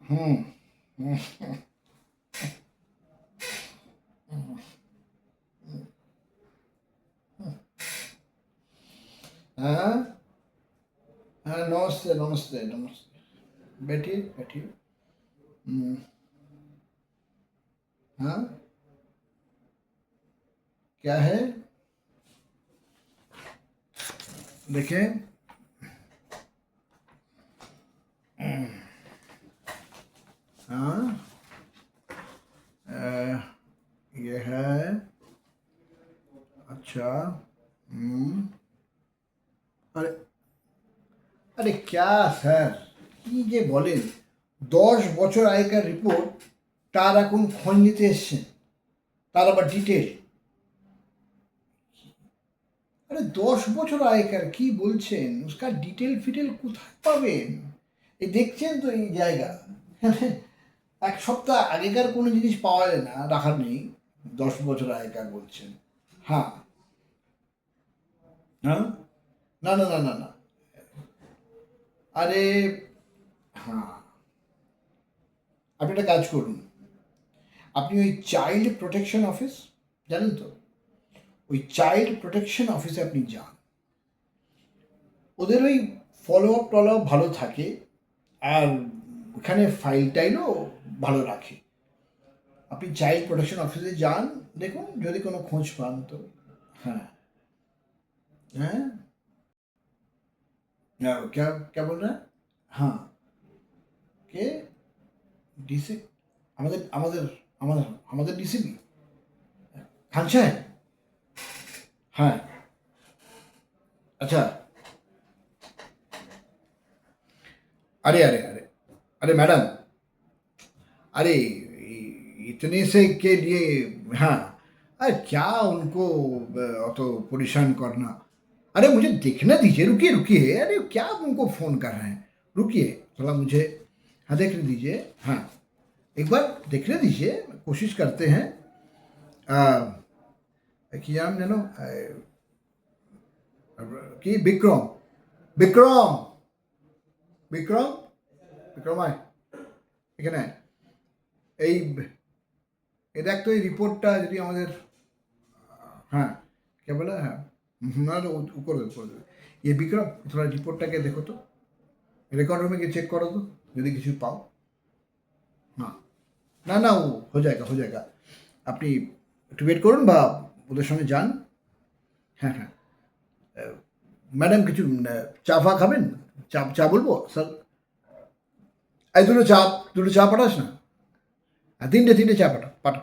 হুম হুম, हाँ हाँ, नमस्ते नमस्ते नमस्ते। बैठिए बैठिए। हम्म, हाँ, क्या है? देखें। हाँ, अ, ये है। अच्छा। हम्म, अरे আরে ক্যা স্যার, কি যে বলেন! 10 বছর আগেকার রিপোর্ট, তার এখন খোঁজ নিতে এসছেন, তার আবার ডিটেল। আরে 10 বছর আগেকার কি বলছেন? উসকা ডিটেল ফিটেল কোথায় পাবেন? এই দেখছেন তো এই জায়গা। এক সপ্তাহ আগেকার কোনো জিনিস পাওয়া যায় না, রাখার নেই। 10 বছর আগেকার বলছেন। হ্যাঁ। হ্যাঁ, না না না না না। আরে, হ্যাঁ, আপনি একটা কাজ করুন। আপনি ওই চাইল্ড প্রোটেকশন অফিস, জানেন তো, ওই চাইল্ড প্রোটেকশন অফিসে আপনি যান। ওদের ওই ফলো আপ টলো আপ ভালো থাকে, আর ওখানে ফাইল টাইলও ভালো রাখে। আপনি চাইল্ড প্রোটেকশন অফিসে যান, দেখুন যদি কোনো খোঁজ পান তো। হ্যাঁ। হ্যাঁ, क्या क्या बोल रहे हैं? हाँ। কে? ডিসি? আমাদের আমাদের আমাদের আমাদের ডিসিপি খান সাহেব? হ্যাঁ। अच्छा। अरे अरे अरे, अरे मैडम, अरे इतने से के लिए, हाँ, अरे क्या उनको तो परेशान करना। अरे मुझे देखने दीजिए, रुकिए रुकिए, अरे क्या आप उनको फ़ोन कर रहे हैं? रुकिए थोड़ा मुझे, हाँ देखने दीजिए। हाँ, एक बार देखने दीजिए, कोशिश करते हैं। কি নাম যেন, কি বিক্রম, বিক্রম, বিক্রম, বিক্রম আয় এখানে আয়। এই এ দেখ তো, এই রিপোর্টটা যদি আমাদের, हाँ, क्या बोला? हाँ, ना तो वो कर दो, कर दो। ये विक्रम, थोड़ा रिपोर्टটাকে দেখো তো, রেকর্ড রুমে গিয়ে চেক করো তো, যদি কিছু পাও। हाँ, না না, ও हो जाएगा हो जाएगा। আপনি একটু ওয়েট করুন বা ওদের সঙ্গে যান। হ্যাঁ হ্যাঁ। ম্যাডাম কিছু চা ফা খাবেন? চা চা বলবো স্যার? এই দুটো চা, দুটো চা পাঠাস না। আর তিনটে তিনটে চা পাঠা পাঠা।